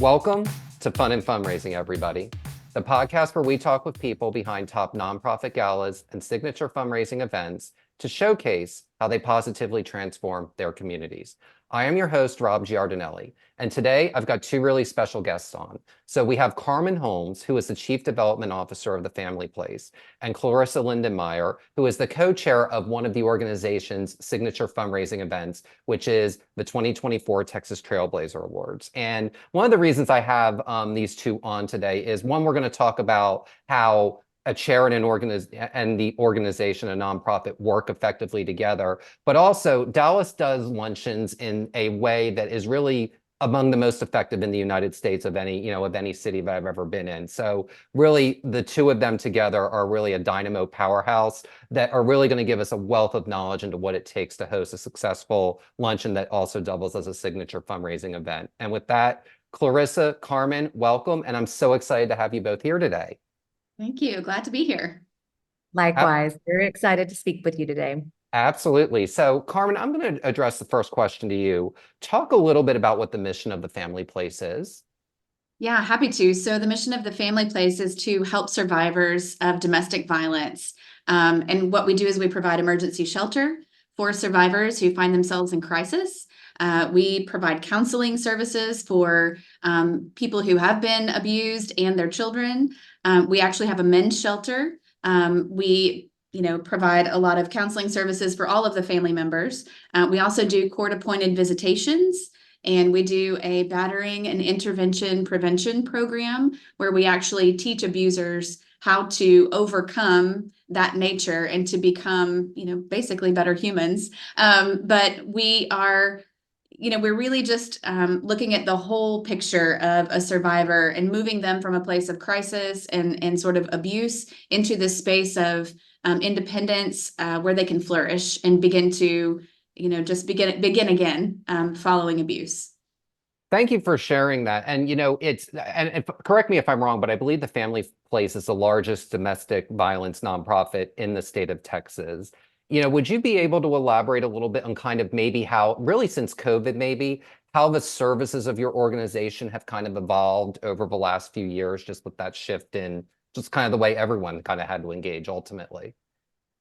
Welcome to Fun and Fundraising, everybody, the podcast where we talk with people behind top nonprofit galas and signature fundraising events to showcase how they positively transform their communities. I am your host, Rob Giardinelli, and today I've got two really special guests on. So we have Carmen Holmes, who is the Chief Development Officer of the Family Place, and Clarisa Lindenmeyer, who is the co-chair of one of the organization's signature fundraising events, which is the 2024 Texas Trailblazer Awards. And one of the reasons I have these two on today is, one, we're going to talk about how a chair and the organization, a nonprofit, work effectively together. But also, Dallas does luncheons in a way that is really among the most effective in the United States of any city that I've ever been in. So really, the two of them together are really a dynamo powerhouse that are really going to give us a wealth of knowledge into what it takes to host a successful luncheon that also doubles as a signature fundraising event. And with that, Clarisa, Carmen, welcome. And I'm so excited to have you both here today. Thank you. Glad to be here. Likewise, very excited to speak with you today. Absolutely. So, Carmen, I'm going to address the first question to you. Talk a little bit about what the mission of the Family Place is. Yeah, happy to. So the mission of the Family Place is to help survivors of domestic violence. And what we do is we provide emergency shelter for survivors who find themselves in crisis. We provide counseling services for people who have been abused and their children. We actually have a men's shelter. We provide a lot of counseling services for all of the family members. We also do court-appointed visitations, and we do a battering and intervention prevention program where we actually teach abusers how to overcome that nature and to become, basically better humans. But we're really just looking at the whole picture of a survivor and moving them from a place of crisis and sort of abuse into this space of independence where they can flourish and begin to, just begin again following abuse. Thank you for sharing that. And, correct me if I'm wrong, but I believe the Family Place is the largest domestic violence nonprofit in the state of Texas. Would you be able to elaborate a little bit on kind of maybe how, really since COVID, maybe how the services of your organization have kind of evolved over the last few years, just with that shift in just kind of the way everyone kind of had to engage ultimately?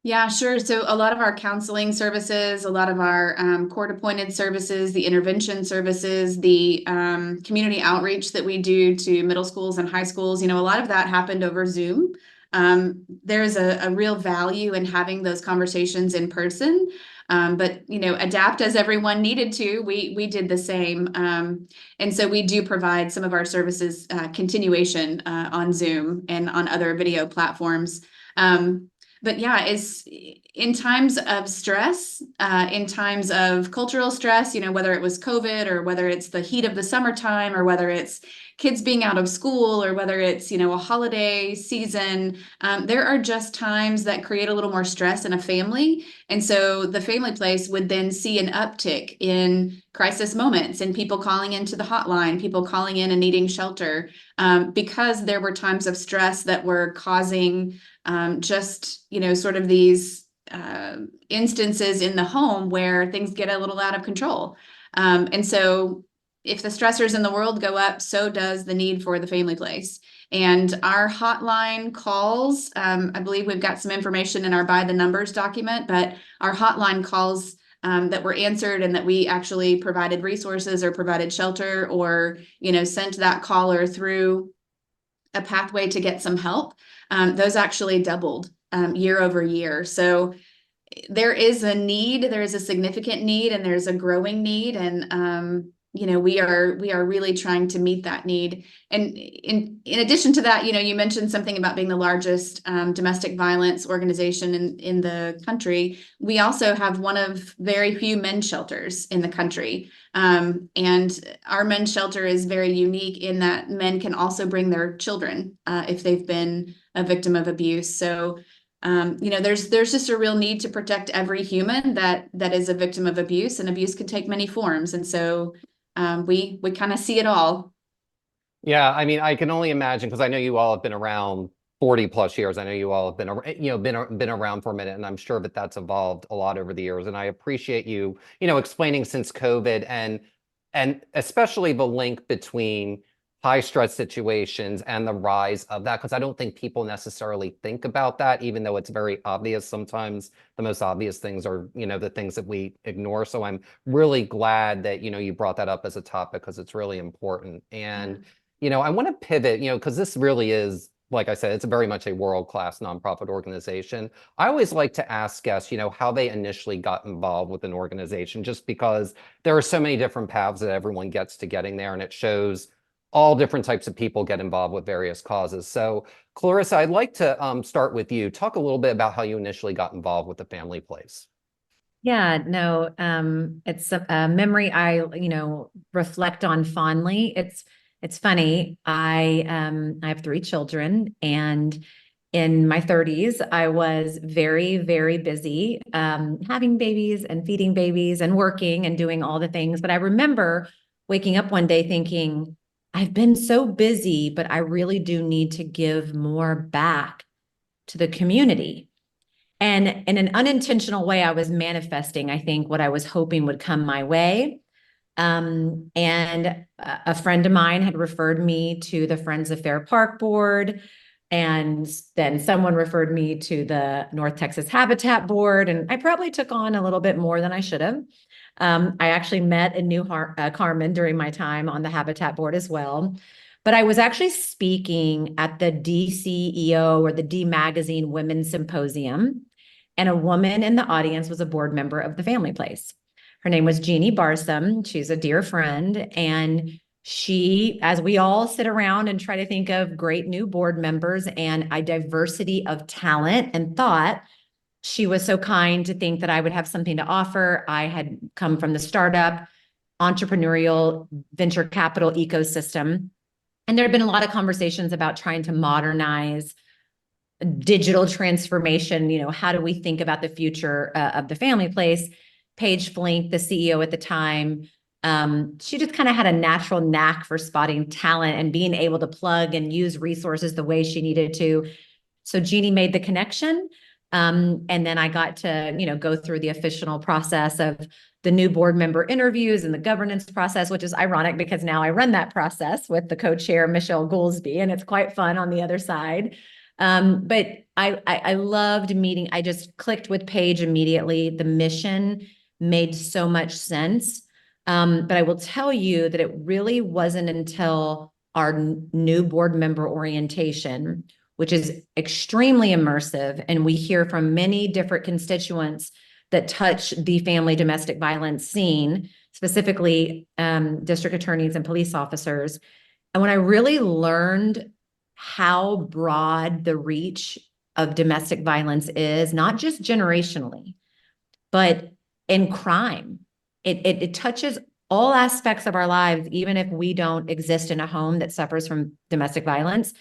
Yeah, sure. So a lot of our counseling services, a lot of our court-appointed services, the intervention services, the community outreach that we do to middle schools and high schools, a lot of that happened over Zoom. There's a real value in having those conversations in person. But adapt as everyone needed to. We did the same, and so we do provide some of our services continuation on Zoom and on other video platforms. But yeah, it's in times of stress, in times of cultural stress, whether it was COVID or whether it's the heat of the summertime or whether it's kids being out of school or whether it's, a holiday season, there are just times that create a little more stress in a family. And so the Family Place would then see an uptick in crisis moments and people calling into the hotline, people calling in and needing shelter, because there were times of stress that were causing sort of these instances in the home where things get a little out of control. And so if the stressors in the world go up, so does the need for the Family Place. And our hotline calls, I believe we've got some information in our By the Numbers document, but our hotline calls that were answered and that we actually provided resources or provided shelter or, sent that caller through a pathway to get some help. Those actually doubled year over year. So there is a need, there is a significant need, and there's a growing need. And, we are really trying to meet that need. And in addition to that, you mentioned something about being the largest domestic violence organization in the country. We also have one of very few men's shelters in the country. And our men's shelter is very unique in that men can also bring their children if they've been a victim of abuse. So there's just a real need to protect every human that is a victim of abuse, and abuse can take many forms. And so we kind of see it all. Yeah, I mean, I can only imagine, because I know you all have been around 40 plus years. I know you all have been around for a minute, and I'm sure that that's evolved a lot over the years. And I appreciate you, explaining since COVID and especially the link between high stress situations and the rise of that, because I don't think people necessarily think about that, even though it's very obvious. Sometimes the most obvious things are, the things that we ignore. So I'm really glad that, you brought that up as a topic because it's really important. And, I want to pivot, because this really is, like I said, it's very much a world-class nonprofit organization. I always like to ask guests, how they initially got involved with an organization, just because there are so many different paths that everyone gets to getting there, and it shows all different types of people get involved with various causes. So, Clarisa, I'd like to start with you. Talk a little bit about how you initially got involved with the Family Place. Yeah, no, it's a memory I, reflect on fondly. It's funny. I have three children, and in my 30s, I was very, very busy, having babies and feeding babies and working and doing all the things. But I remember waking up one day thinking, I've been so busy, but I really do need to give more back to the community. And in an unintentional way, I was manifesting, I think, what I was hoping would come my way. And a friend of mine had referred me to the Friends of Fair Park Board. And then someone referred me to the North Texas Habitat Board. And I probably took on a little bit more than I should have. I actually met and knew Carmen during my time on the Habitat Board as well. But I was actually speaking at the DCEO, or the D Magazine Women's Symposium, and a woman in the audience was a board member of the Family Place. Her name was Jeannie Barsom. She's a dear friend. And she, as we all sit around and try to think of great new board members and a diversity of talent and thought, she was so kind to think that I would have something to offer. I had come from the startup, entrepreneurial, venture capital ecosystem. And there had been a lot of conversations about trying to modernize digital transformation. How do we think about the future of the Family Place? Paige Flink, the CEO at the time, she just kind of had a natural knack for spotting talent and being able to plug and use resources the way she needed to. So Jeannie made the connection. And then I got to, go through the official process of the new board member interviews and the governance process, which is ironic because now I run that process with the co-chair, Michelle Goolsby, and it's quite fun on the other side. But I loved meeting. I just clicked with Paige immediately. The mission made so much sense. But I will tell you that it really wasn't until our new board member orientation, which is extremely immersive, and we hear from many different constituents that touch the family domestic violence scene, specifically district attorneys and police officers. And when I really learned how broad the reach of domestic violence is, not just generationally, but in crime, it touches all aspects of our lives, even if we don't exist in a home that suffers from domestic violence.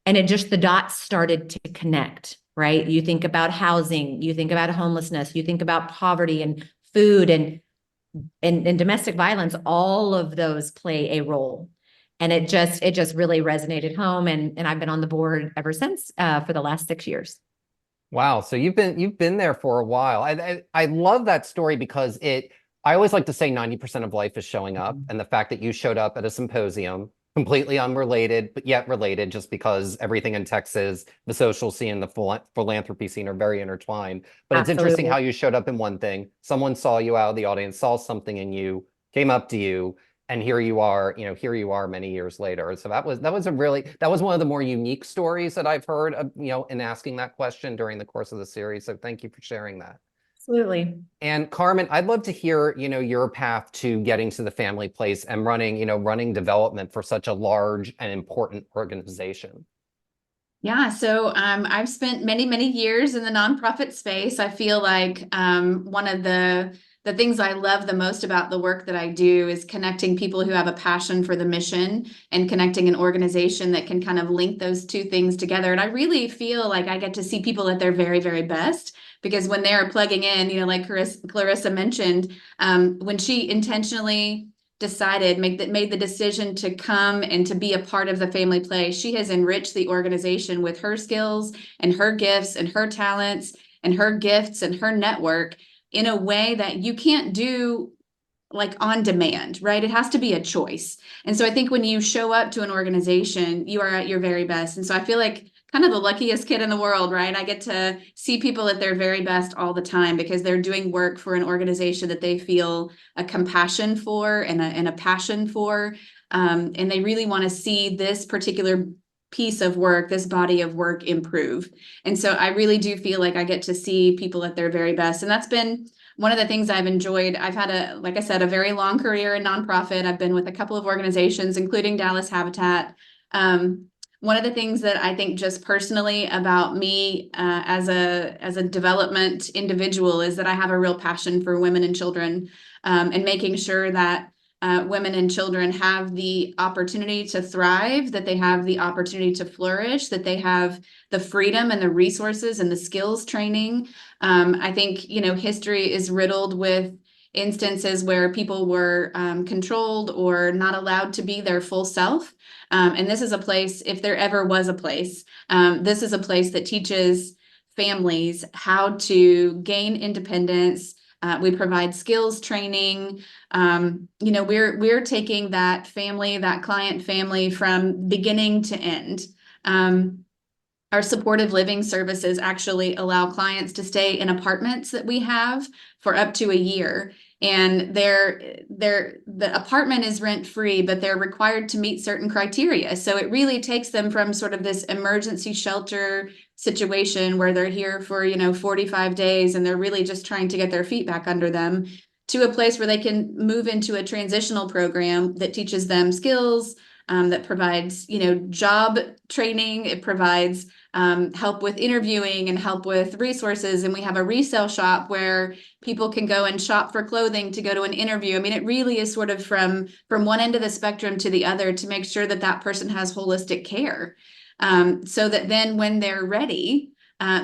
And the dots started to connect, right? You think about housing, you think about homelessness, you think about poverty and food and domestic violence. All of those play a role. And it just really resonated home. And I've been on the board ever since for the last 6 years. Wow. So you've been there for a while. I love that story because I always like to say 90% of life is showing up. And the fact that you showed up at a symposium, completely unrelated, but yet related, just because everything in Texas, the social scene, the philanthropy scene are very intertwined. But it's interesting how you showed up in one thing. Someone saw you out of the audience, saw something in you, came up to you, and here you are, many years later. So that was one of the more unique stories that I've heard, in asking that question during the course of the series. So thank you for sharing that. Absolutely. And Carmen, I'd love to hear, your path to getting to the Family Place and running development for such a large and important organization. Yeah, so I've spent many, many years in the nonprofit space. I feel like one of the things I love the most about the work that I do is connecting people who have a passion for the mission and connecting an organization that can kind of link those two things together. And I really feel like I get to see people at their very, very best, because when they're plugging in, like Clarisa mentioned, when she intentionally made the decision to come and to be a part of the Family Place, she has enriched the organization with her skills and her gifts and her talents and her gifts and her network in a way that you can't do like on demand, right? It has to be a choice. And so I think when you show up to an organization, you are at your very best. And so I feel like kind of the luckiest kid in the world, right? I get to see people at their very best all the time because they're doing work for an organization that they feel a compassion for and a passion for. And they really want to see this particular piece of work, this body of work improve. And so I really do feel like I get to see people at their very best. And that's been one of the things I've enjoyed. I've had like I said, a very long career in nonprofit. I've been with a couple of organizations, including Dallas Habitat. One of the things that I think just personally about me as a development individual is that I have a real passion for women and children, and making sure that women and children have the opportunity to thrive, that they have the opportunity to flourish, that they have the freedom and the resources and the skills training. I think, history is riddled with instances where people were controlled or not allowed to be their full self. And this is a place, if there ever was a place, this is a place that teaches families how to gain independence. We provide skills training. We're taking that family, that client family from beginning to end. Our supportive living services actually allow clients to stay in apartments that we have for up to a year. And the apartment is rent free, but they're required to meet certain criteria. So it really takes them from sort of this emergency shelter situation where they're here for, 45 days and they're really just trying to get their feet back under them, to a place where they can move into a transitional program that teaches them skills, that provides, job training. It provides help with interviewing and help with resources. And we have a resale shop where people can go and shop for clothing to go to an interview. I mean, it really is sort of from one end of the spectrum to the other to make sure that that person has holistic care, so that then when they're ready,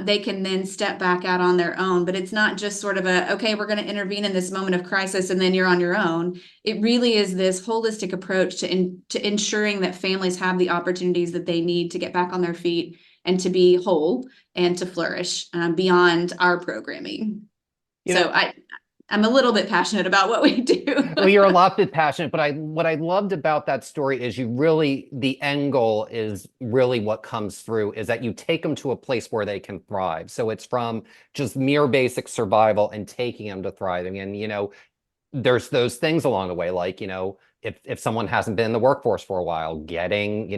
they can then step back out on their own. But it's not just sort of okay, we're going to intervene in this moment of crisis and then you're on your own. It really is this holistic approach to ensuring that families have the opportunities that they need to get back on their feet and to be whole and to flourish beyond our programming. I'm a little bit passionate about what we do. Well, you're a lot bit passionate, but what I loved about that story is the end goal is really what comes through is that you take them to a place where they can thrive. So it's from just mere basic survival and taking them to thriving. And, there's those things along the way, like, if someone hasn't been in the workforce for a while, getting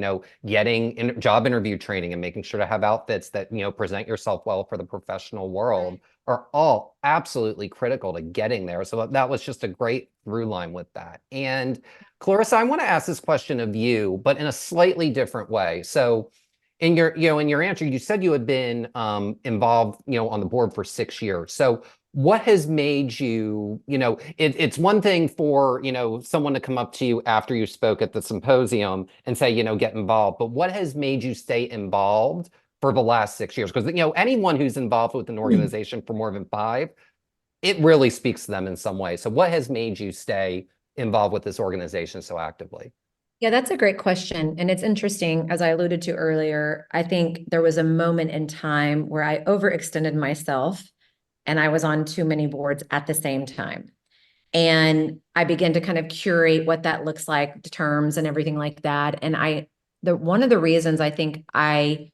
job interview training and making sure to have outfits that, present yourself well for the professional world are all absolutely critical to getting there. So that was just a great through line with that. And Clarisa, I want to ask this question of you, but in a slightly different way. So in your answer, you said you had been involved, on the board for 6 years. So what has made you, it's one thing for, someone to come up to you after you spoke at the symposium and say, get involved. But what has made you stay involved for the last 6 years? Because, anyone who's involved with an organization for more than 5, it really speaks to them in some way. So what has made you stay involved with this organization so actively? Yeah, that's a great question. And it's interesting, as I alluded to earlier, I think there was a moment in time where I overextended myself and I was on too many boards at the same time. And I began to kind of curate what that looks like, terms and everything like that. And one of the reasons I think I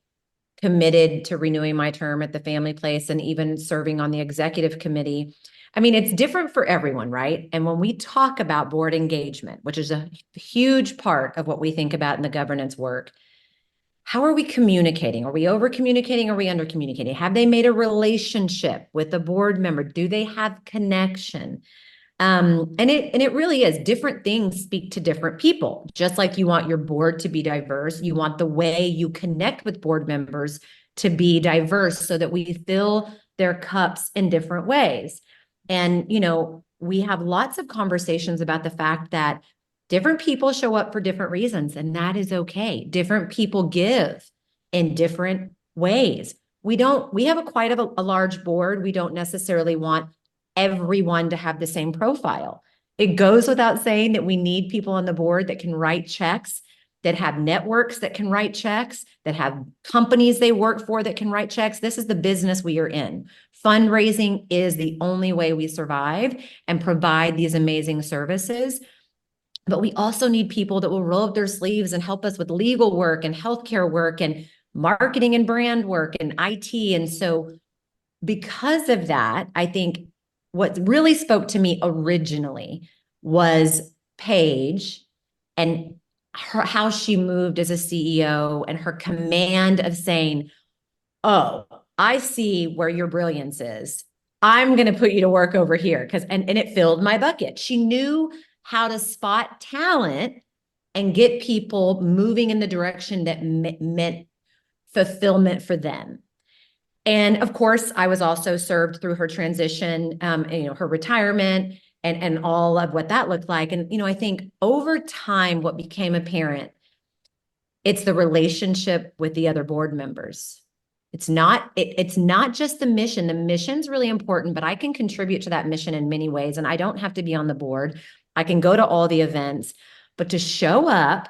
committed to renewing my term at the family place and even serving on the executive committee, I mean, it's different for everyone, right? And when we talk about board engagement, which is a huge part of what we think about in the governance work, how are we communicating? Are we over communicating? Are we under communicating? Have they made a relationship with the board member? Do they have connection? And it really is, different things speak to different people. Just like you want your board to be diverse, you want the way you connect with board members to be diverse so that we fill their cups in different ways. And, we have lots of conversations about the fact that different people show up for different reasons, and that is okay. Different people give in different ways. We have quite a large board. We don't necessarily want everyone to have the same profile. It goes without saying that we need people on the board that can write checks that have networks that can write checks, that have companies they work for that can write checks. This is the business we are in. Fundraising is the only way we survive and provide these amazing services. But we also need people that will roll up their sleeves and help us with legal work and healthcare work and marketing and brand work and IT. And so because of that, I think what really spoke to me originally was Paige and how she moved as a CEO and her command of saying, oh, I see where your brilliance is. I'm going to put you to work over here. And it filled my bucket. She knew how to spot talent and get people moving in the direction that meant fulfillment for them. And of course, I was also served through her transition, her retirement and all of what that looked like. And, I think over time, what became apparent, it's the relationship with the other board members. It's not just the mission. The mission's really important, but I can contribute to that mission in many ways. And I don't have to be on the board. I can go to all the events, but to show up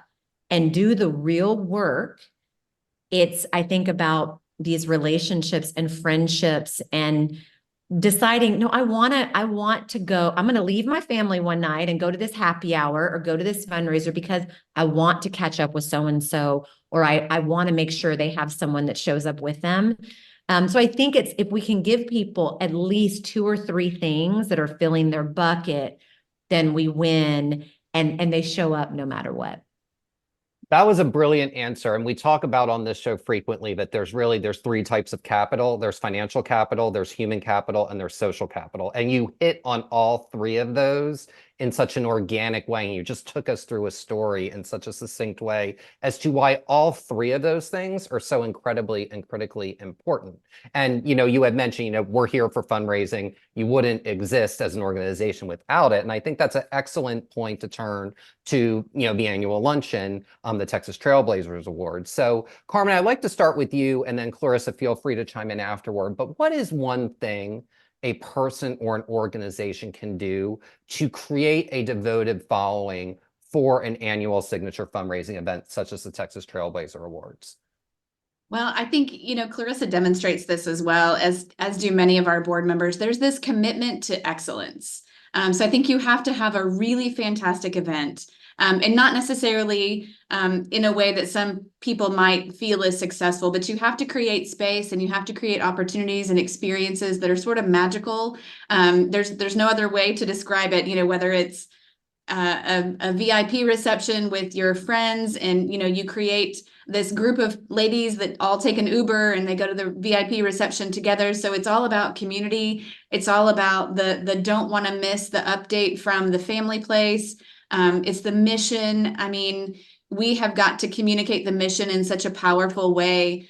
and do the real work, I think about these relationships and friendships and deciding, no, I want to go, I'm going to leave my family one night and go to this happy hour or go to this fundraiser because I want to catch up with so-and-so, or I want to make sure they have someone that shows up with them. So I think if we can give people at least 2 or 3 things that are filling their bucket, then we win and they show up no matter what. That was a brilliant answer. And we talk about on this show frequently that there's 3 types of capital. There's financial capital, there's human capital, and there's social capital. And you hit on all 3 of those in such an organic way. And you just took us through a story in such a succinct way as to why all 3 of those things are so incredibly and critically important. And, you had mentioned, we're here for fundraising. You wouldn't exist as an organization without it. And I think that's an excellent point to turn to, the annual luncheon, the Texas Trailblazers Award. So Carmen, I'd like to start with you, and then Clarisa, feel free to chime in afterward. But what is one thing a person or an organization can do to create a devoted following for an annual signature fundraising event such as the Texas Trailblazer Awards? Well, I think, Clarisa demonstrates this as well, as do many of our board members. There's this commitment to excellence. So I think you have to have a really fantastic event, and not necessarily in a way that some people might feel is successful, but you have to create space and you have to create opportunities and experiences that are sort of magical. There's no other way to describe it, whether it's a VIP reception with your friends and, you create this group of ladies that all take an Uber and they go to the VIP reception together. So it's all about community. It's all about the don't want to miss the update from the family place. It's the mission. I mean, we have got to communicate the mission in such a powerful way,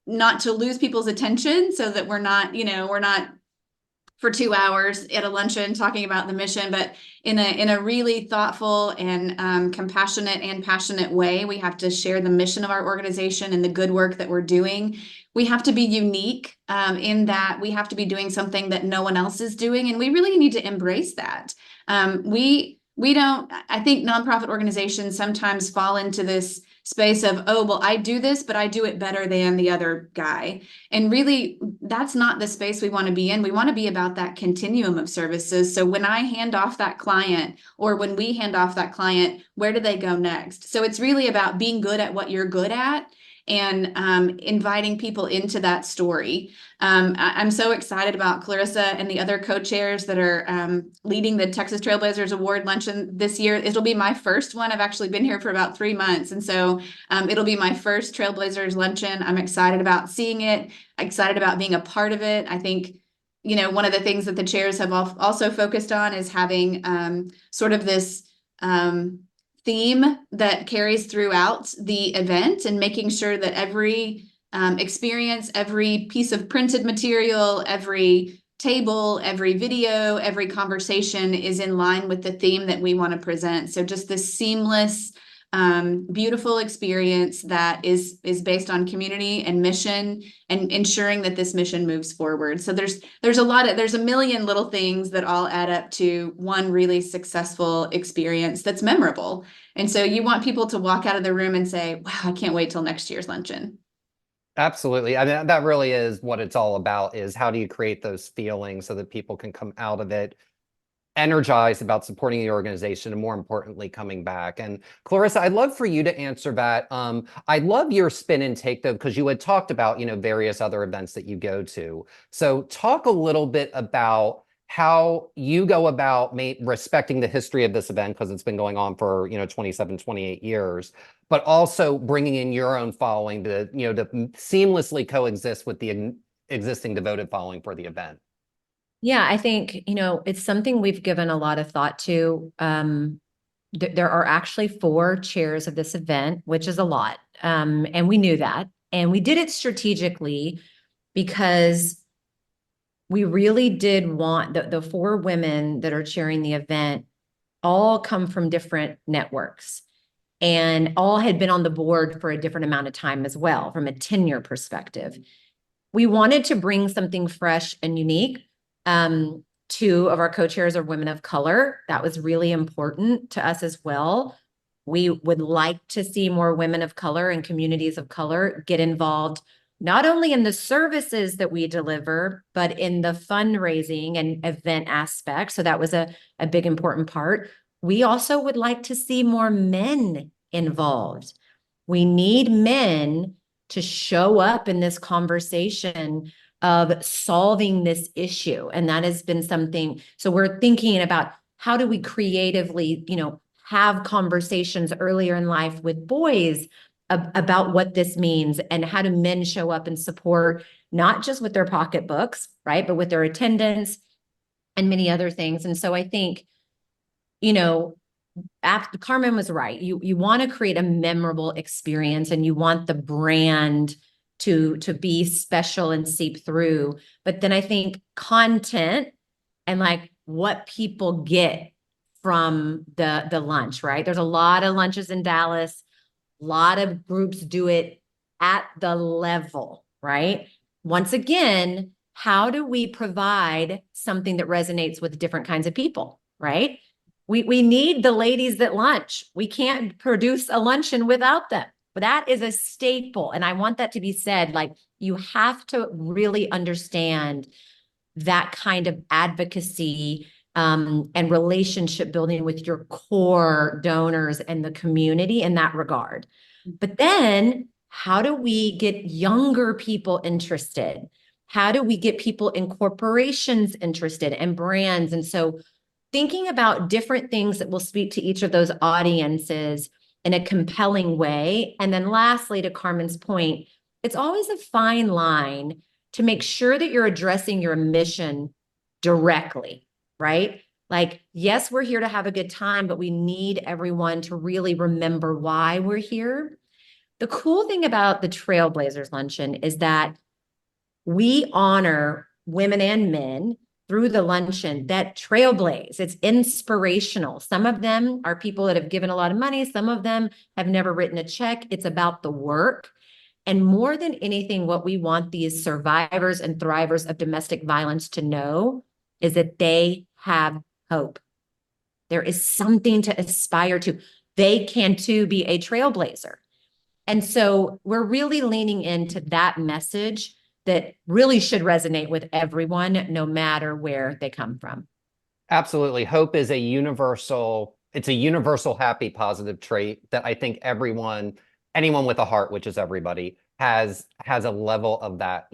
not to lose people's attention so that we're not for 2 hours at a luncheon talking about the mission, but in a really thoughtful and compassionate and passionate way. We have to share the mission of our organization and the good work that we're doing. We have to be unique in that we have to be doing something that no one else is doing, and we really need to embrace that. I think nonprofit organizations sometimes fall into this space of, oh, well, I do this, but I do it better than the other guy. And really, that's not the space we want to be in. We want to be about that continuum of services. So when I hand off that client, or when we hand off that client, where do they go next? So it's really about being good at what you're good at and inviting people into that story. I'm so excited about Clarisa and the other co-chairs that are leading the Texas Trailblazers Award Luncheon this year. It'll be my first one. I've actually been here for about 3 months. And so it'll be my first Trailblazers Luncheon. I'm excited about seeing it, excited about being a part of it. I think, one of the things that the chairs have also focused on is having sort of this theme that carries throughout the event, and making sure that every experience, every piece of printed material, every table, every video, every conversation is in line with the theme that we want to present. So just this seamless beautiful experience that is based on community and mission and ensuring that this mission moves forward. So there's a million little things that all add up to one really successful experience that's memorable. And so you want people to walk out of the room and say, wow, I can't wait till next year's luncheon. Absolutely. I mean, that really is what it's all about, is how do you create those feelings so that people can come out of it energized about supporting the organization and, more importantly, coming back. And Clarisa, I'd love for you to answer that. I love your spin and take, though, because you had talked about, various other events that you go to. So talk a little bit about how you go about respecting the history of this event, because it's been going on for, 27, 28 years, but also bringing in your own following to, to seamlessly coexist with the existing devoted following for the event. Yeah, I think, it's something we've given a lot of thought to. There are actually 4 chairs of this event, which is a lot. And we knew that. And we did it strategically because we really did want the 4 women that are chairing the event all come from different networks and all had been on the board for a different amount of time as well, from a tenure perspective. We wanted to bring something fresh and unique. 2 of our co-chairs are women of color. That was really important to us as well. We would like to see more women of color and communities of color get involved, not only in the services that we deliver, but in the fundraising and event aspect. So that was a big important part. We also would like to see more men involved. We need men to show up in this conversation of solving this issue. And that has been something. So we're thinking about how do we creatively, have conversations earlier in life with boys about what this means, and how do men show up and support, not just with their pocketbooks, right, but with their attendance and many other things. And so I think, after Carmen was right, you want to create a memorable experience, and you want the brand to be special and seep through. But then I think content and like what people get from the lunch, right? There's a lot of lunches in Dallas. A lot of groups do it at the level, right? Once again, how do we provide something that resonates with different kinds of people, right? We need the ladies that lunch. We can't produce a luncheon without them. But that is a staple. And I want that to be said, like, you have to really understand that kind of advocacy and relationship building with your core donors and the community in that regard. But then how do we get younger people interested? How do we get people in corporations interested and brands? And so thinking about different things that will speak to each of those audiences in a compelling way. And then lastly, to Carmen's point, it's always a fine line to make sure that you're addressing your mission directly, right? Like, yes, we're here to have a good time, but we need everyone to really remember why we're here. The cool thing about the Trailblazers Luncheon is that we honor women and men through the luncheon that trailblaze. It's inspirational. Some of them are people that have given a lot of money. Some of them have never written a check. It's about the work. And more than anything, what we want these survivors and thrivers of domestic violence to know is that they have hope. There is something to aspire to. They can too be a trailblazer. And so we're really leaning into that message that really should resonate with everyone, no matter where they come from. Absolutely. Hope is it's a universal, happy, positive trait that I think anyone with a heart, which is everybody, has a level of that,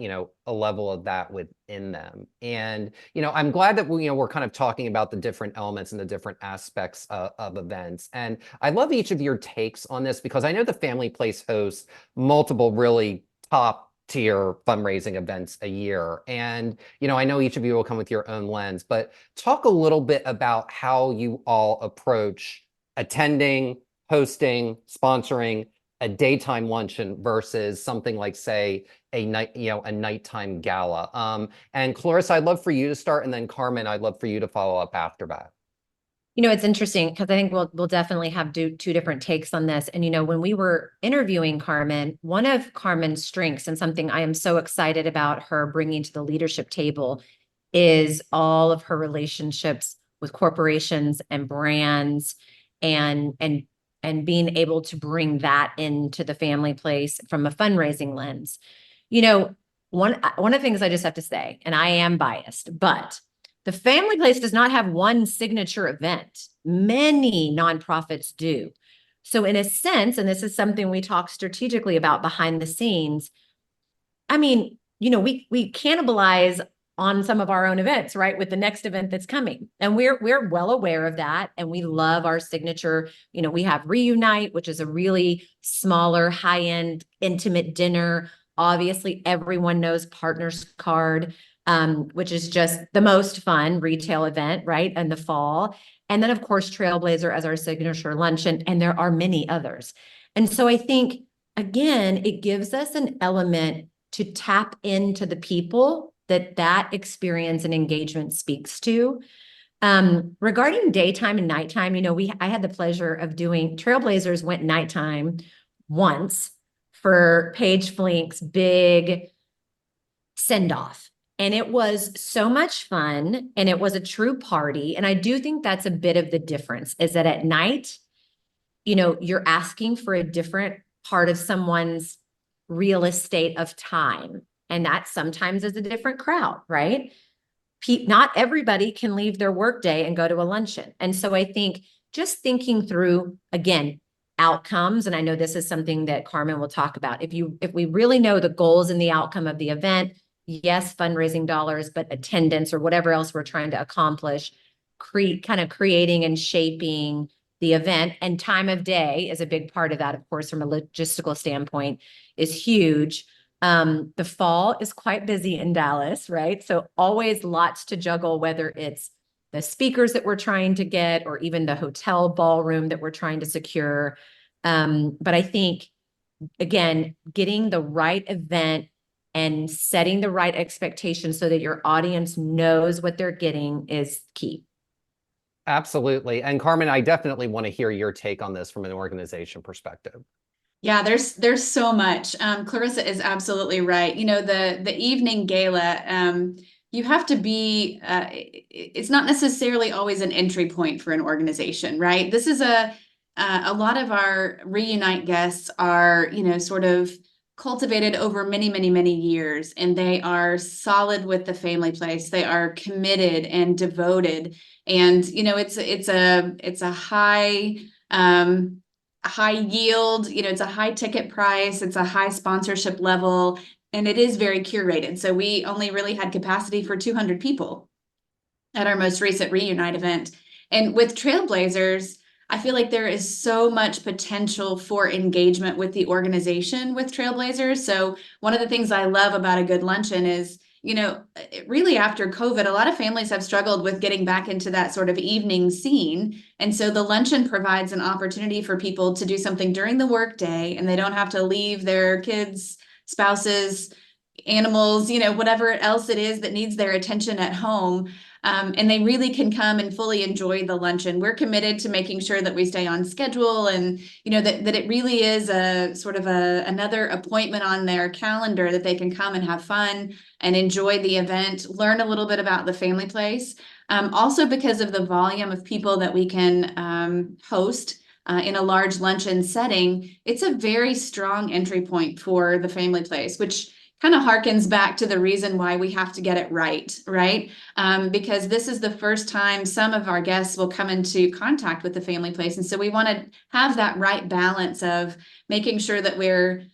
within them. And, I'm glad that we're kind of talking about the different elements and the different aspects of events. And I love each of your takes on this, because I know the Family Place hosts multiple really top tier fundraising events a year. And, I know each of you will come with your own lens, but talk a little bit about how you all approach attending, hosting, sponsoring a daytime luncheon versus something like, say, a nighttime gala. And Clarisa, I'd love for you to start, and then Carmen, I'd love for you to follow up after that. It's interesting because I think we'll definitely have two different takes on this. And when we were interviewing Carmen, one of Carmen's strengths and something I am so excited about her bringing to the leadership table is all of her relationships with corporations and brands, and being able to bring that into the family place from a fundraising lens. One of the things I just have to say, and I am biased, but the family place does not have one signature event. Many nonprofits do. So in a sense, and this is something we talk strategically about behind the scenes, I mean, we cannibalize on some of our own events, right? With the next event that's coming. And we're well aware of that. And we love our signature. We have Reunite, which is a really smaller, high-end, intimate dinner. Obviously, everyone knows Partners Card, which is just the most fun retail event, right? In the fall. And then, of course, Trailblazer as our signature luncheon. And there are many others. And so I think, again, it gives us an element to tap into the people that experience and engagement speaks to. Regarding daytime and nighttime, I had the pleasure of doing Trailblazers went nighttime once for Paige Flink's big send-off. And it was so much fun, and it was a true party. And I do think that's a bit of the difference, is that at night, you're asking for a different part of someone's real estate of time. And that sometimes is a different crowd, right? Not everybody can leave their workday and go to a luncheon. And so I think just thinking through, again, outcomes, and I know this is something that Carmen will talk about. If we really know the goals and the outcome of the event, yes, fundraising dollars, but attendance or whatever else we're trying to accomplish, kind of creating and shaping the event, and time of day is a big part of that, of course, from a logistical standpoint, is huge. The fall is quite busy in Dallas, right? So always lots to juggle, whether it's the speakers that we're trying to get or even the hotel ballroom that we're trying to secure. But I think, again, getting the right event and setting the right expectations so that your audience knows what they're getting is key. Absolutely. And Carmen, I definitely want to hear your take on this from an organization perspective. Yeah, there's so much. Clarissa is absolutely right. The evening gala, you have to be, it's not necessarily always an entry point for an organization, right? This is a lot of our Reunite guests are, sort of cultivated over many, many, many years, and they are solid with the family place. They are committed and devoted. And, it's a high yield, it's a high ticket price, it's a high sponsorship level, and it is very curated. So we only really had capacity for 200 people at our most recent Reunite event. And with Trailblazers, I feel like there is so much potential for engagement with the organization with Trailblazers. So one of the things I love about a good luncheon is, really after COVID, a lot of families have struggled with getting back into that sort of evening scene. And so the luncheon provides an opportunity for people to do something during the workday, and they don't have to leave their kids, spouses, animals, whatever else it is that needs their attention at home. And they really can come and fully enjoy the luncheon. We're committed to making sure that we stay on schedule, and that it really is a sort of another appointment on their calendar that they can come and have fun and enjoy the event, learn a little bit about the family place. Also because of the volume of people that we can host in a large luncheon setting, it's a very strong entry point for the family place, which kind of harkens back to the reason why we have to get it right? Because this is the first time some of our guests will come into contact with the family place. And so we want to have that right balance of making sure that we're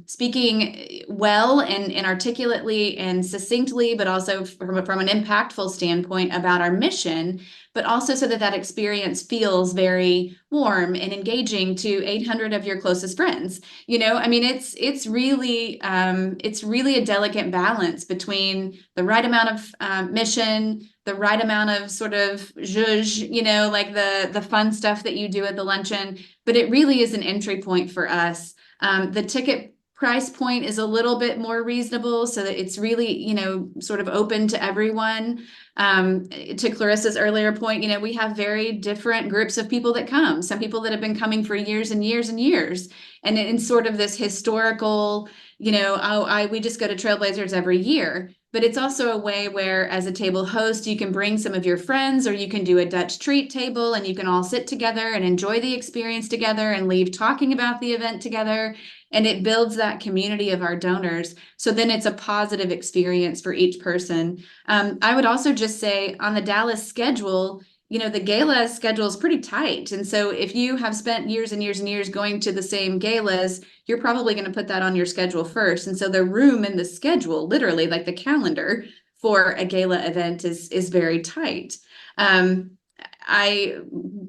speaking well and articulately and succinctly, but also from an impactful standpoint about our mission, but also so that experience feels very warm and engaging to 800 of your closest friends. It's really a delicate balance between the right amount of mission, the right amount of sort of zhuzh, like the fun stuff that you do at the luncheon, but it really is an entry point for us. The ticket price point is a little bit more reasonable so that it's really, sort of open to everyone. To Clarissa's earlier point, we have very different groups of people that come. Some people that have been coming for years and years and years. And in sort of this historical, we just go to Trailblazers every year. But it's also a way where, as a table host, you can bring some of your friends, or you can do a Dutch treat table and you can all sit together and enjoy the experience together and leave talking about the event together. And it builds that community of our donors. So then it's a positive experience for each person. I would also just say on the Dallas schedule, the gala schedule is pretty tight. And so if you have spent years and years and years going to the same galas, you're probably going to put that on your schedule first. And so the room in the schedule, literally like the calendar for a gala event is very tight.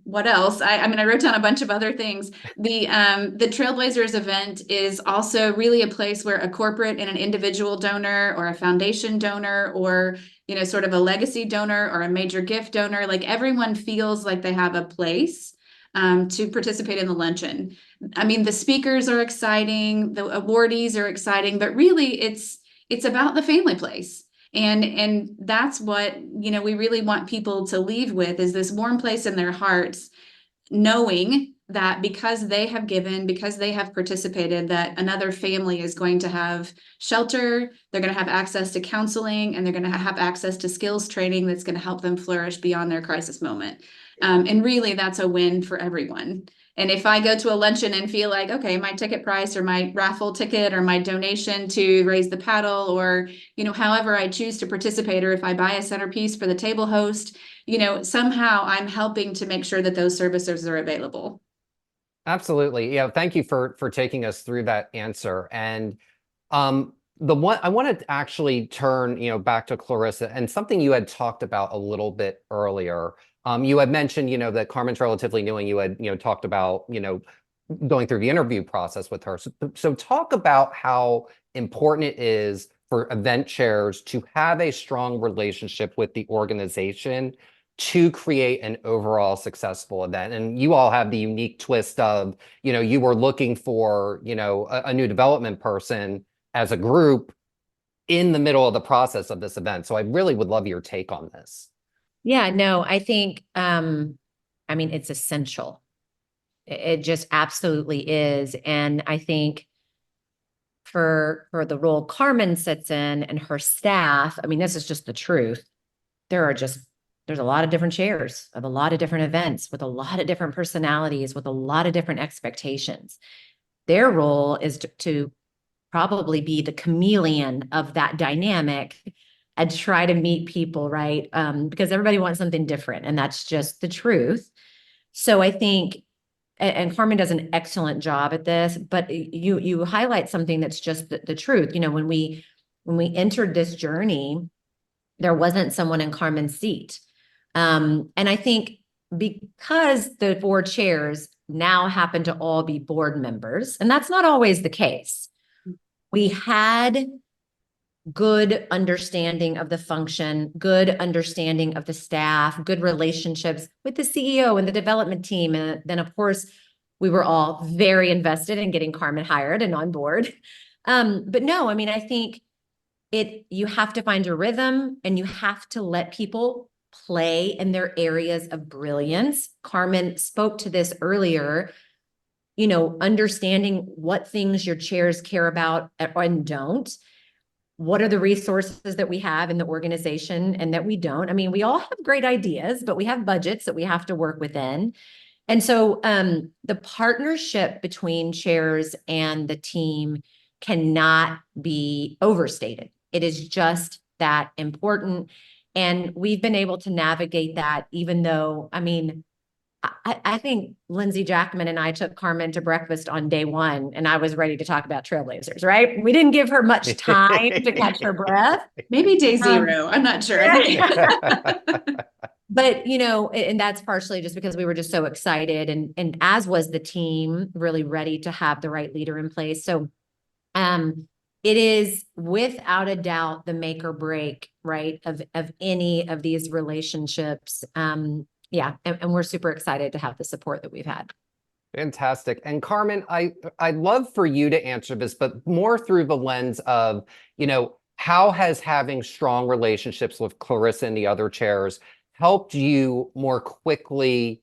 What else? I wrote down a bunch of other things. The Trailblazers event is also really a place where a corporate and an individual donor or a foundation donor or, sort of a legacy donor or a major gift donor, like everyone feels like they have a place to participate in the luncheon. The speakers are exciting, the awardees are exciting, but really it's about the family place. And that's what, we really want people to leave with, is this warm place in their hearts, knowing that because they have given, because they have participated, that another family is going to have shelter, they're going to have access to counseling, and they're going to have access to skills training that's going to help them flourish beyond their crisis moment. And really, that's a win for everyone. And if I go to a luncheon and feel like, okay, my ticket price or my raffle ticket or my donation to raise the paddle, or, however I choose to participate, or if I buy a centerpiece for the table host, somehow I'm helping to make sure that those services are available. Absolutely. Yeah. Thank you for taking us through that answer. And the one I want to actually turn, back to Clarissa, and something you had talked about a little bit earlier. You had mentioned, that Carmen's relatively new, and you had, talked about, going through the interview process with her. So talk about how important it is for event chairs to have a strong relationship with the organization to create an overall successful event. And you all have the unique twist of, you were looking for, a new development person as a group in the middle of the process of this event. So I really would love your take on this. Yeah, no, I think, it's essential. It just absolutely is. And I think for the role Carmen sits in and her staff, this is just the truth. There's a lot of different chairs of a lot of different events with a lot of different personalities, with a lot of different expectations. Their role is to probably be the chameleon of that dynamic and try to meet people, right? Because everybody wants something different, and that's just the truth. So I think, and Carmen does an excellent job at this, but you highlight something that's just the truth. When we entered this journey, there wasn't someone in Carmen's seat. And I think because the board chairs now happen to all be board members, and that's not always the case, we had good understanding of the function, good understanding of the staff, good relationships with the CEO and the development team. And then, of course, we were all very invested in getting Carmen hired and on board. But no, I think you have to find a rhythm, and you have to let people play in their areas of brilliance. Carmen spoke to this earlier, understanding what things your chairs care about and don't. What are the resources that we have in the organization and that we don't? We all have great ideas, but we have budgets that we have to work within. And so the partnership between chairs and the team cannot be overstated. It is just that important. And we've been able to navigate that, even though, I think Lindsay Jackman and I took Carmen to breakfast on day one, and I was ready to talk about Trailblazers, right? We didn't give her much time to catch her breath. Maybe day zero. I'm not sure. But, and that's partially just because we were just so excited, and as was the team, really ready to have the right leader in place. So it is without a doubt the make or break, right, of any of these relationships. Yeah. And we're super excited to have the support that we've had. Fantastic. And Carmen, I'd love for you to answer this, but more through the lens of, how has having strong relationships with Clarissa and the other chairs helped you more quickly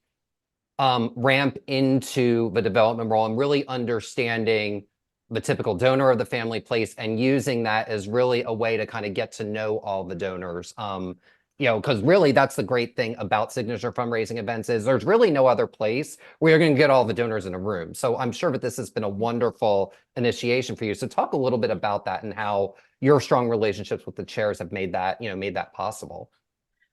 ramp into the development role and really understanding the typical donor of the family place and using that as really a way to kind of get to know all the donors. Because really that's the great thing about signature fundraising events is there's really no other place where you're going to get all the donors in a room. So I'm sure that this has been a wonderful initiation for you. So talk a little bit about that and how your strong relationships with the chairs have made that possible.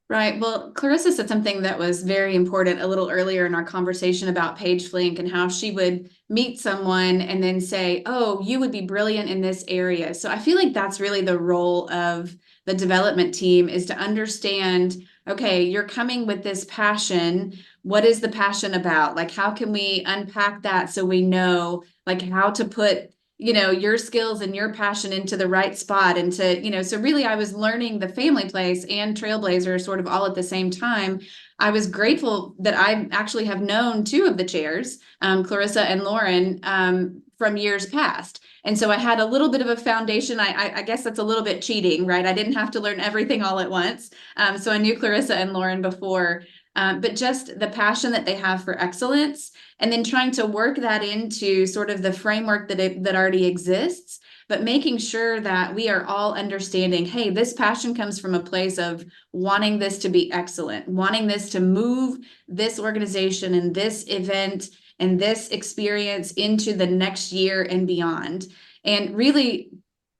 Right. Well, Clarissa said something that was very important a little earlier in our conversation about Paige Flink and how she would meet someone and then say, oh, you would be brilliant in this area. So I feel like that's really the role of the development team, is to understand, okay, you're coming with this passion. What is the passion about? Like, how can we unpack that so we know like how to put your skills and your passion into the right spot, and to, so really I was learning the family place and Trailblazer sort of all at the same time. I was grateful that I actually have known two of the chairs, Clarissa and Lauren, from years past. And so I had a little bit of a foundation. I guess that's a little bit cheating, right? I didn't have to learn everything all at once. So I knew Clarissa and Lauren before, but just the passion that they have for excellence, and then trying to work that into sort of the framework that already exists, but making sure that we are all understanding, hey, this passion comes from a place of wanting this to be excellent, wanting this to move this organization and this event and this experience into the next year and beyond. And really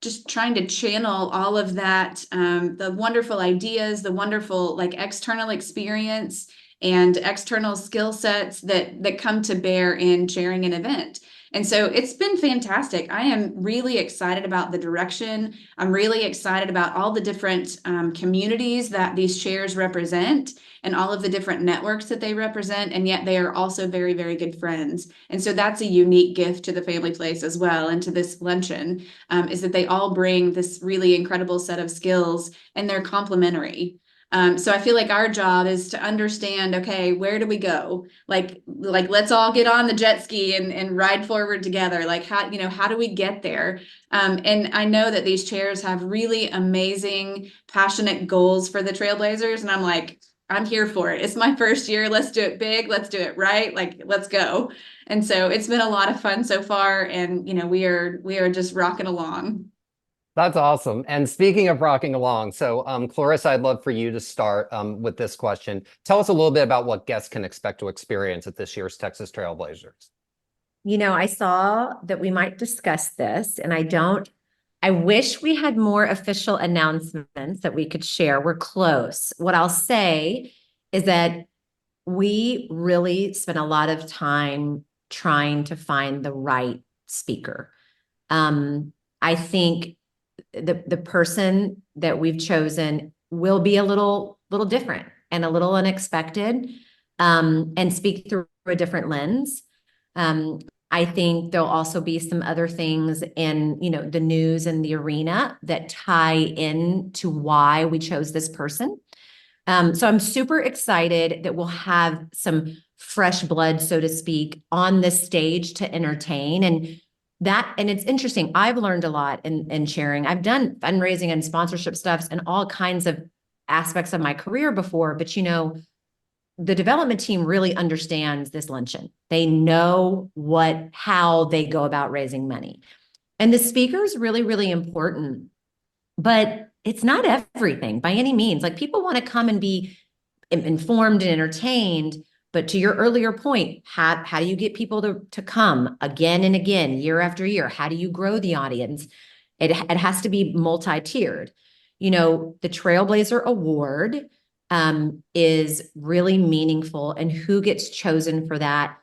just trying to channel all of that, the wonderful ideas, the wonderful like external experience and external skill sets that come to bear in chairing an event. And so it's been fantastic. I am really excited about the direction. I'm really excited about all the different communities that these chairs represent and all of the different networks that they represent. And yet they are also very, very good friends. And so that's a unique gift to the family place as well, and to this luncheon, is that they all bring this really incredible set of skills and they're complementary. So I feel like our job is to understand, okay, where do we go? Like let's all get on the jet ski and ride forward together. Like how do we get there? And I know that these chairs have really amazing, passionate goals for the Trailblazers. And I'm like, I'm here for it. It's my first year. Let's do it big. Let's do it right. Like, let's go. And so it's been a lot of fun so far. And, we are just rocking along. That's awesome. And speaking of rocking along, so Clarissa, I'd love for you to start with this question. Tell us a little bit about what guests can expect to experience at this year's Texas Trailblazers. I saw that we might discuss this, and I wish we had more official announcements that we could share. We're close. What I'll say is that we really spent a lot of time trying to find the right speaker. I think the person that we've chosen will be a little different and a little unexpected, and speak through a different lens. I think there'll also be some other things in, the news and the arena that tie in to why we chose this person. So I'm super excited that we'll have some fresh blood, so to speak, on this stage to entertain. And it's interesting. I've learned a lot in sharing. I've done fundraising and sponsorship stuffs and all kinds of aspects of my career before, but the development team really understands this luncheon. They know how they go about raising money. And the speaker is really, really important, but it's not everything by any means. Like, people want to come and be informed and entertained. But to your earlier point, how do you get people to come again and again, year after year? How do you grow the audience? It has to be multi-tiered. The Trailblazer Award is really meaningful, and who gets chosen for that,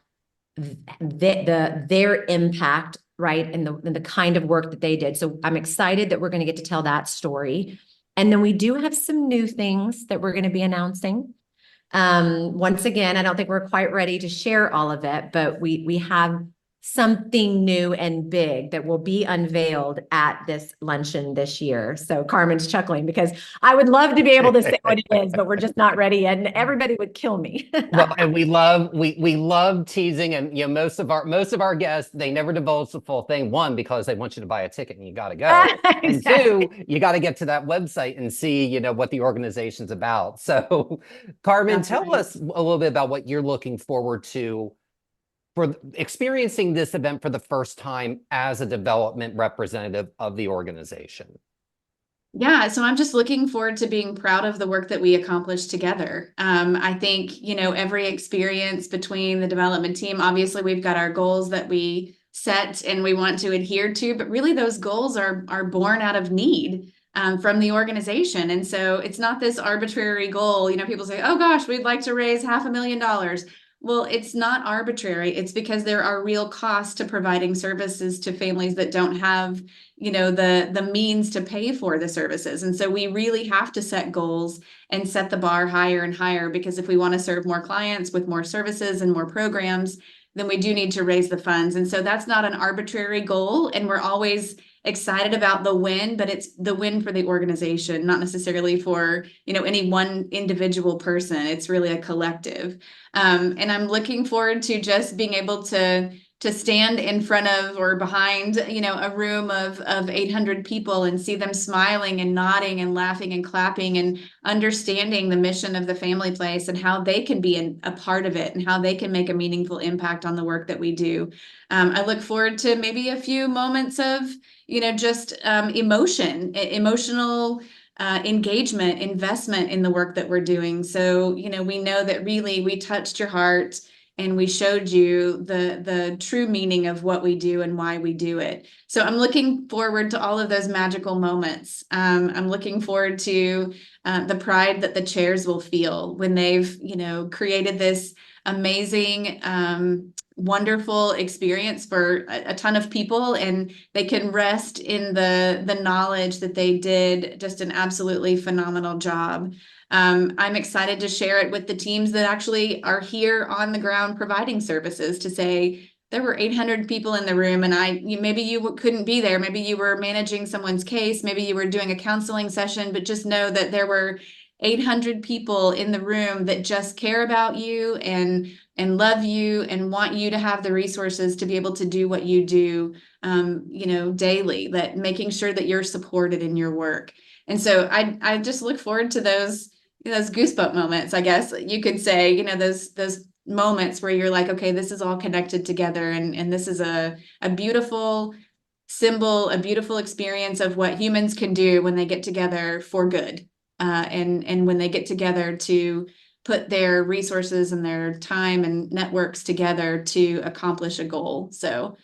their impact, right, and the kind of work that they did. So I'm excited that we're going to get to tell that story. And then we do have some new things that we're going to be announcing. Once again, I don't think we're quite ready to share all of it, but we have something new and big that will be unveiled at this luncheon this year. So Carmen's chuckling because I would love to be able to say what it is, but we're just not ready yet, and everybody would kill me. Well, and we love teasing, and most of our guests, they never divulge the full thing. One, because they want you to buy a ticket and you got to go. And two, you got to get to that website and see, what the organization's about. So, Carmen, tell us a little bit about what you're looking forward to for experiencing this event for the first time as a development representative of the organization. Yeah, so I'm just looking forward to being proud of the work that we accomplished together. I think, every experience between the development team, obviously we've got our goals that we set and we want to adhere to, but really those goals are born out of need from the organization. And so it's not this arbitrary goal. People say, oh gosh, we'd like to raise $500,000. Well, it's not arbitrary. It's because there are real costs to providing services to families that don't have, the means to pay for the services. And so we really have to set goals and set the bar higher and higher, because if we want to serve more clients with more services and more programs, then we do need to raise the funds. And so that's not an arbitrary goal. And we're always excited about the win, but it's the win for the organization, not necessarily for, any one individual person. It's really a collective. And I'm looking forward to just being able to stand in front of or behind, a room of 800 people and see them smiling and nodding and laughing and clapping and understanding the mission of the family place and how they can be a part of it and how they can make a meaningful impact on the work that we do. I look forward to maybe a few moments of, just emotional engagement, investment in the work that we're doing. So, we know that really we touched your heart and we showed you the true meaning of what we do and why we do it. So I'm looking forward to all of those magical moments. I'm looking forward to the pride that the chairs will feel when they've, created this amazing, wonderful experience for a ton of people, and they can rest in the knowledge that they did just an absolutely phenomenal job. I'm excited to share it with the teams that actually are here on the ground providing services, to say there were 800 people in the room, and maybe you couldn't be there. Maybe you were managing someone's case. Maybe you were doing a counseling session, but just know that there were 800 people in the room that just care about you and love you and want you to have the resources to be able to do what you do, daily, that making sure that you're supported in your work. And so I just look forward to those goosebump moments, I guess you could say, those moments where you're like, okay, this is all connected together. And this is a beautiful symbol, a beautiful experience of what humans can do when they get together for good. And when they get together to put their resources and their time and networks together to accomplish a goal. So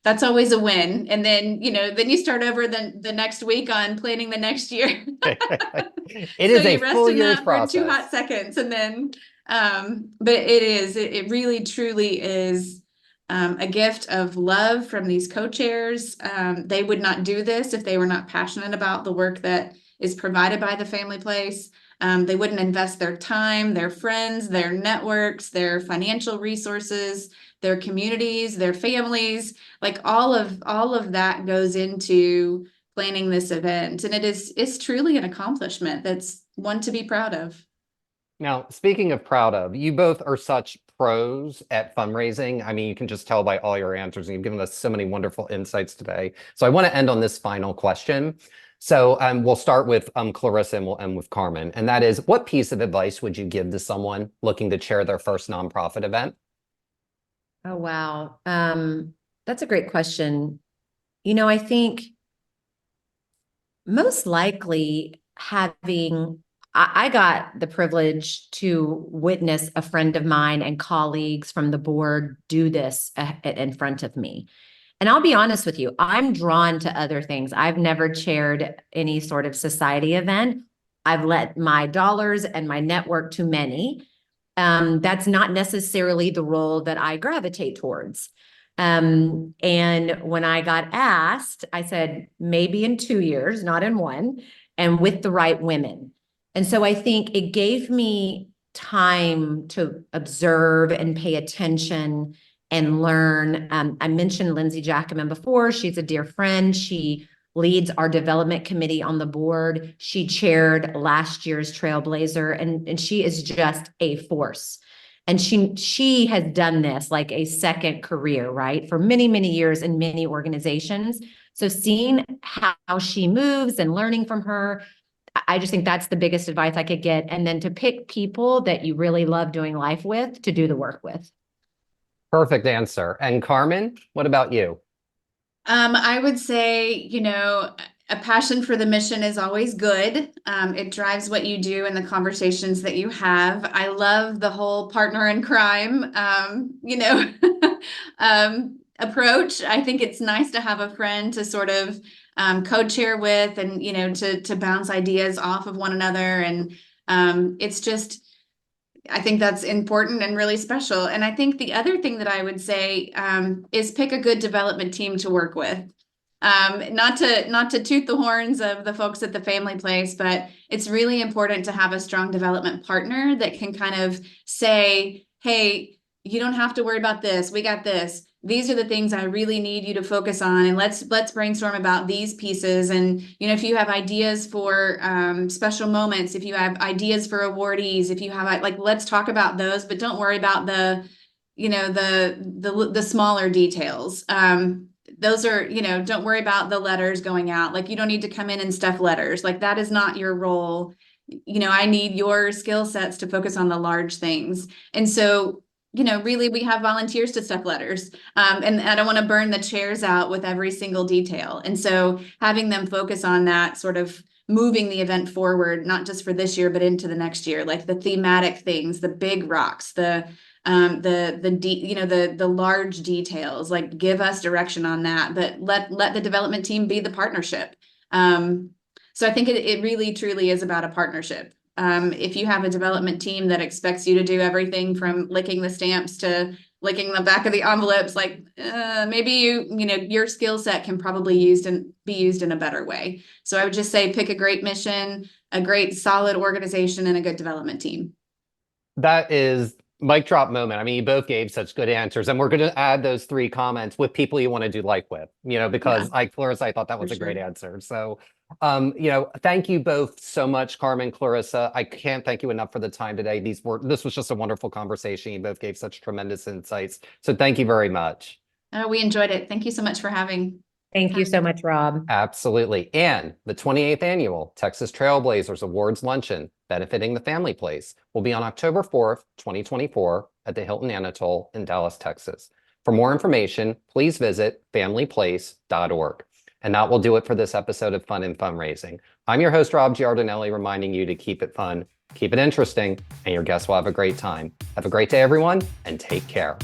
that's always a win. And then, then you start over the next week on planning the next year. It is a full year's process. For 2 hot seconds. And then, but it really, truly is a gift of love from these co-chairs. They would not do this if they were not passionate about the work that is provided by the family place. They wouldn't invest their time, their friends, their networks, their financial resources, their communities, their families, like all of that goes into planning this event. And it's truly an accomplishment that's one to be proud of. Now, speaking of proud of, you both are such pros at fundraising. I mean, you can just tell by all your answers, and you've given us so many wonderful insights today. So I want to end on this final question. So we'll start with Clarisa and we'll end with Carmen. And that is, what piece of advice would you give to someone looking to chair their first nonprofit event? Oh, wow. That's a great question. I think most likely I got the privilege to witness a friend of mine and colleagues from the board do this in front of me. And I'll be honest with you, I'm drawn to other things. I've never chaired any sort of society event. I've let my dollars and my network to many. That's not necessarily the role that I gravitate towards. And when I got asked, I said, maybe in 2 years, not in one, and with the right women. And so I think it gave me time to observe and pay attention and learn. I mentioned Lindsay Jackman before. She's a dear friend. She leads our development committee on the board. She chaired last year's Trailblazer, and she is just a force. And she has done this like a second career, right? For many, many years in many organizations. So seeing how she moves and learning from her, I just think that's the biggest advice I could get. And then to pick people that you really love doing life with to do the work with. Perfect answer. And Carmen, what about you? I would say, a passion for the mission is always good. It drives what you do and the conversations that you have. I love the whole partner in crime, approach. I think it's nice to have a friend to sort of co-chair with and, to bounce ideas off of one another. And it's just, I think that's important and really special. And I think the other thing that I would say is pick a good development team to work with. Not to toot the horns of the folks at the family place, but it's really important to have a strong development partner that can kind of say, hey, you don't have to worry about this. We got this. These are the things I really need you to focus on. And let's brainstorm about these pieces. And, if you have ideas for special moments, if you have ideas for awardees, if you have let's talk about those, but don't worry about the smaller details. Those are, don't worry about the letters going out. Like, you don't need to come in and stuff letters. Like, that is not your role. I need your skill sets to focus on the large things. And so, really, we have volunteers to stuff letters. And I don't want to burn the chairs out with every single detail. And so having them focus on that, sort of moving the event forward, not just for this year, but into the next year, like the thematic things, the big rocks, the large details, like give us direction on that, but let the development team be the partnership. So I think it really truly is about a partnership. If you have a development team that expects you to do everything from licking the stamps to licking the back of the envelopes, maybe your skill set can probably be used in a better way. So I would just say pick a great mission, a great solid organization, and a good development team. That is mic drop moment. I mean, you both gave such good answers, and we're going to add those 3 comments with people you want to do life with, because Clarissa, I thought that was a great answer. So, thank you both so much, Carmen, Clarissa. I can't thank you enough for the time today. This was just a wonderful conversation. You both gave such tremendous insights. So thank you very much. We enjoyed it. Thank you so much for having. Thank you so much, Rob. Absolutely. And the 28th annual Texas Trailblazers Awards Luncheon, benefiting the family place, will be on October 4th, 2024 at the Hilton Anatole in Dallas, Texas. For more information, please visit familyplace.org. And that will do it for this episode of Fun and Fundraising. I'm your host, Rob Giardinelli, reminding you to keep it fun, keep it interesting, and your guests will have a great time. Have a great day, everyone, and take care.